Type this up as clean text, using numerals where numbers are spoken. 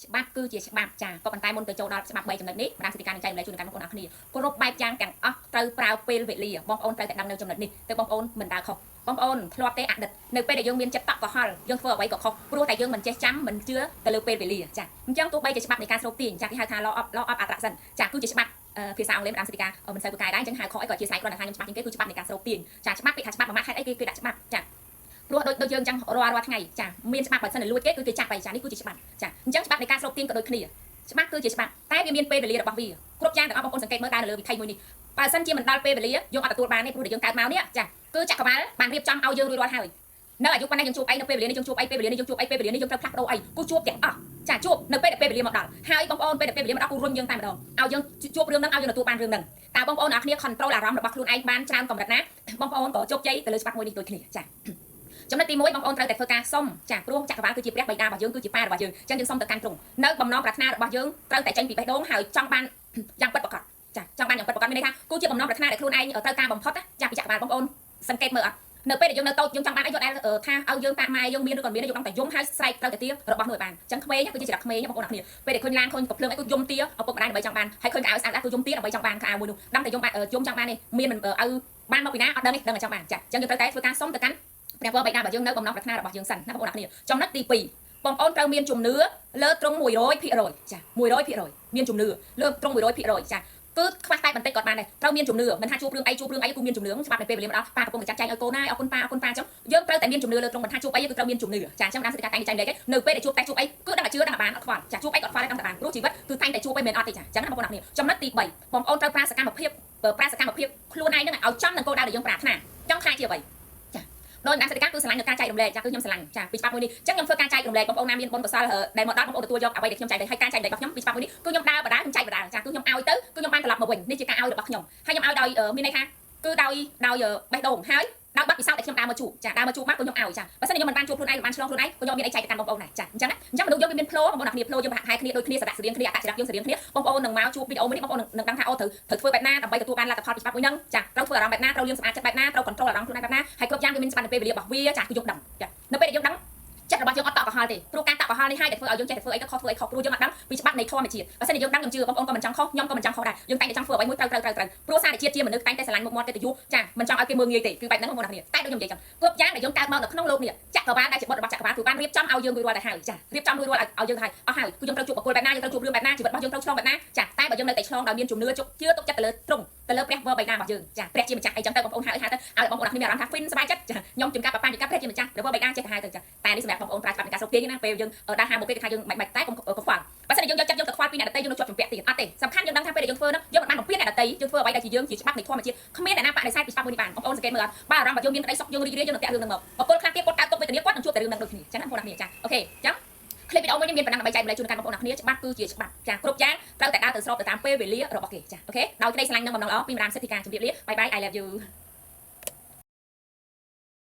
ច្បាប់គឺជាច្បាប់ចាក៏ប៉ុន្តែមុនទៅចូលដល់ច្បាប់3ចំណុចនេះបណ្ដាសិទ្ធិការនឹងចែករំលែកជូនដល់បងប្អូនអរគ្នាគ្រប់បែបយ៉ាងទាំងអស់ត្រូវប្រើពេលវេលាបងប្អូនត្រូវតែដឹងនៅចំណុចនេះទៅបងប្អូនមិនដើរខុសបងប្អូនធ្លាប់ទេអតីតនៅពេលដែលយើងមានចិត្តតក់កុហលយើងធ្វើអ្វីក៏ខុសព្រោះតែយើងមិនចេះចាំមិនជឿទៅលើពេលវេលាចាអញ្ចឹងទោះបីជាច្បាប់នៃការស្រូបទាញចាគេហៅថា law of attraction ចាគឺជាច្បាប់ភាសាអង់គ្លេសបណ្ដាសិទ្ធិការមិនសូវពូកែដែរអញ្ចឹងហៅខុសអីក៏ជាស្អែកគ្រាន់តែថាខ្ញុំច្បាស់ជាងគេគឺច្បាប់នៃការស្រូបទាញចាច្បាប់គេថាច្បាប់មួយម៉ាត់ហេតុអីគេដាក់ច្បាប់ចាព្រោះដូចយើងចឹងរាល់ថ្ងៃចាមានច្បាប់បើសិនតែលួចគេគឺគេចាប់ไปចានេះគឺជាច្បាប់ចាអញ្ចឹងច្បាប់នៃការស្រូបទាញក៏ដូចគ្នាច្បាប់គឺជាច្បាប់តែវាមានពេលវេលារបស់វាគ្រប់យ៉ាងទាំងអស់បងប្អូនសង្កេតមើលតាមលើវិធីមួយនេះបើសិនជាមិនដល់ពេលវេលាយើងអត់ទទួលបានទេព្រោះតែយើងកើតមកនេះចាគឺចក្រវាលបានរៀបចំឲ្យយើងរួចរាល់ហើយនៅអាយុប៉ុណ្ណេះយើងជួបអីនៅពេលវេលានេះយើងជួបអីពេលវេលានេះយើងជួបអីពេលវេលានេះយើងត្រូវផ្លាស់ប្ដូរអីគូជួបទាំងអស់ចាជួបនៅពេលពេលវេលាមកដល់ហើយបងប្អូនពេលពេលវេលាមកដល់គូរុញយើងតែម្ដងឲ្យយើងជួបរឿងហ្នឹងឲ្យយើងទទួលបានរឿងហ្នឹងតើបងប្អូនអ្នកគ្នា control អារម្មណ៍របស់ខ្លួនឯងបានច្រើនកម្រិតណាបងប្អូនក៏ជោគជ័យទៅលើច្បាប់មួយនេះដូចគ្នាចាចំណុចទី1បងប្អូនត្រូវតែធ្វើការសុំចាព្រោះចក្រវាលគឺជាព្រះបិតារបស់យើងគឺជាប៉ារបស់យើងអញ្ចឹងយើងសុំទៅកាន់ទ្រង់នៅបំណងប្រាថ្នារបស់យើងត្រូវតែចេញពីបេះដូងហើយចង់បានយ៉ាងពិតប្រាកដចាចង់បានយ៉ាងពិតប្រាកដមានន័យថាគូជាបំណងប្រាថ្នាដែលខ្លួនឯងត្រូវការបំផុតចាពីចក្រវាលបងប្អូនសង្កេតមើលអត់នៅពេលដែលយើងនៅតូចយើងចង់បានអីយកដែលថាឲ្យយើងប៉ាម៉ែយើងមានឬក៏មានយើងតែយំហើយស្រែកត្រូវតែទារបស់នោះឲ្យបានអញ្ចឹងក្មេងគឺជាចរិតក្មេងបងប្អូនអ្នកគ្នាពេលដែលឃើញឡានឃើញកំភ្លើងអីគឺយំទាឪពុកម្ដាយដើម្បីចង់បានហើយឃើញកៅអៅស្អាតគឺយំទាដើម្បីចង់បានខោអាវមួយនោះដឹងតែយំចង់បាននេះមានមិនឲ្យបានមកពីណាអត់ដឹងនេះដឹងតែចង់បានចាអញ្ចឹងយើងត្រូវតែធ្វើការសុំទៅកាន់ព្រះវរបិតារបស់យើងនៅបំណងប្រាថ្នារបស់យើងសិនណាបងប្អូនអ្នកគ្នាចំណុចទី2បងប្អូនត្រូវមានជំនឿលើទ្រង់100%ចា100%មានជំនឿលើទ្រង់100%ចាគឺខ្វះតែបន្តិចគាត់បានដែរត្រូវមានជំនឿមិនថាជួបរឿងអីគឺមានជំនឿច្បាប់នៅពេលវេលាមកដល់ប៉ាកំពុងតែចាត់ចែងឲ្យកូនហើយអរគុណប៉ាអញ្ចឹងយើងត្រូវតែមានជំនឿលើទ្រង់មិនថាជួបអីគឺត្រូវមានជំនឿចាអញ្ចឹងបានសិទ្ធិការតែងចែងលេខនៅពេលដែលជួបតែជួបអីគឺដឹងតែជឿដឹងតែបានអត់ខ្វល់ចាជួបអីក៏ខ្វល់ដែរដឹងតែបានព្រោះជីវិតគឺតែងតែជួបអីមិនអត់ទេចាអញ្ចឹងណាបងប្អូនអ្នកគ្នាចំណុចទី3បងប្អូនត្រូវប្រើសកម្មភាពខ្លួនឯងនឹងឲ្យចំនឹងគោលដៅដែលយើងប្រាថ្នាចង់ខ្លាចជាអ្វីដោយតាមសិទ្ធិការគឺស្រឡាញ់នឹងការចែករំលែកចាគឺខ្ញុំស្រឡាញ់ចាពីច្បាប់មួយនេះអញ្ចឹងខ្ញុំធ្វើការចែករំលែកបងប្អូនណាមានបុណ្យកុសលដែលមកដល់បងប្អូនទទួលយកអ្វីដែលខ្ញុំចែកទៅហើយការចែករំលែករបស់ខ្ញុំពីច្បាប់មួយនេះគឺខ្ញុំដើរបដាខ្ញុំចែកបដាចាគឺខ្ញុំឲ្យទៅគឺខ្ញុំបានត្រឡប់មកវិញនេះជាការឲ្យរបស់ខ្ញុំហើយខ្ញុំឲ្យដោយមានន័យថាគឺដោយបេះដូងហើយដោយបាត់ពិសោធន៍ដែលខ្ញុំដើរមកជួបចាដើរមកជួបមកក៏ខ្ញុំឲ្យចាបើសិនខ្ញុំមិនបានជួបខ្លួនឯងមិនបានឆ្លងខ្លួនឯងក៏ខ្ញុំមានអីចែកទៅកាន់បងប្អូនដែរចាអញ្ចឹងមនុស្សយើងវាមានផ្លោបងប្អូនអ្នកគ្នាផ្លោយើងប្រហាក់ហើយគ្នាដូចគ្នាស្រដាក់ស្រៀងគ្នាអត្តចរិតយើងស្រៀងគ្នាបងប្អូននឹងមកជួបវីដេអូមួយនេះបងប្អូននឹងដឹងថាអូត្រូវធ្វើបែបណាដើម្បីទទួលបានលទ្ធផលពីច្បាប់មួយហ្នឹងចាត្រូវធ្វើអារម្មណ៍បែបណាត្រូវលាងសម្អាតចិត្តបែបណាត្រូវ control អារម្មណ៍ខ្លួនឯងបែបណាហើយគ្រប់យ៉ាងវាមានស្ប័នពេលវេលារបស់វាចាគឺយើងដឹងចានៅពេលដែលយើងដឹងចិត្តរបស់យើងអត់តក់កុហលទេព្រោះការតក់កុហលនេះហើយតែធ្វើឲ្យយើងចេះតែធ្វើអីក៏ខុសព្រោះយើងអត់ដឹងពីច្បាប់នៃធម៌ជាតិបើសិនជាយើងដឹងខ្ញុំជឿបងប្អូនក៏មិនចង់ខុសខ្ញុំក៏មិនចង់ខុសដែរយើងតែងតែចង់ធ្វើអ្វីមួយត្រូវព្រោះសារជាតិជាមនុស្សតែងតែស្រឡាញ់មុខមាត់កិត្តិយសចាមិនចង់ឲ្យគេមើលងាយទេគឺបែបហ្នឹងបងប្អូនអ្នកតែដូចខ្ញុំនិយាយចឹងគ្រប់យ៉ាងដែលយើងកើតមកនៅក្នុងโลกនេះចក្រវាលដែលជាបុត្ររបស់ចក្រវាលគឺបានរៀបចំឲ្យយើងរួចរាល់តែហើយចារៀបចំរួចរាល់ឲ្យយើងហើយអស់ហើយគឺយើងត្រូវជួបបុគ្គលបែបណាយើងត្រូវជួបរឿងបែបណាជីវិតរបស់យើងត្រូវឆ្លងបែបណាចាតែបើយើងនៅតែឆ្លងដោយមានជំនឿជឿទុកចិត្តទៅលើទ្រង់ទៅលើព្រះវរបិតារបស់យើងចាព្រះជាម្ចាស់អីចឹងទៅបងប្អូនហៅទៅឲ្យបងប្អូនអ្នកមានអារម្មណ៍ថា fin សប្បាយចិត្តចាខ្ញុំជំនឿប៉ាប៉ាជំនឿព្រះជាម្ចាស់ព្រះវរបិតាចេះទៅហៅទៅចាតែនេះសម្រាប់បងប្អូនប្រើច្បាប់នៃការស្រុកទាញណាពេលយើងដើរហាមកគេថាយើងមិនបាច់តែកុំខ្វល់បើសិនជាយើងយកចិត្តយើងទៅខ្វល់ពីអ្នកដទៃយើងនឹងជាប់ជំពាក់ទៀតអត់ទេសំខាន់យើងដឹងថាពេលដែលយើងធ្វើនោះយើងមិនបានបំពេញអ្នកដទៃយើងធ្វើអ្វីដែលជាយើងជាច្បាប់នៃធម្មជាតិគ្មានអ្នកណាបដិសេធពីច្បាប់មួយនេះបានបងប្អូនសង្កេតមើលអត់បើអារម្មណ៍របស់យើងមានក្តីសុខយើងរីករាយយើងនឹងតាក់រឿងហ្នឹងមកបុគ្គលខ្លះទៀតគាត់កើតទុកវេទនាគាត់នឹងជួបតែរឿងហ្នឹងដូចគ្នាចឹងណាបងប្អូនអ្នកចាអូខេចឹងคลิปវីដេអូមួយនេះមានប៉ុណ្ណឹងដើម្បីចែករំលែកជូនដល់បងប្អូនអ្នកគ្នាច្បាប់គឺជាច្បាប់ចាគ្រប់យ៉ាងត្រូវតែដើរទៅស្របទៅតាមពេលវេលារបស់គេចាអូខេដោយក្តីស្រឡាញ់និងបំណងល្អពីម្ដងសិទ្ធិការជម្រាបលាបាយបាយ I love you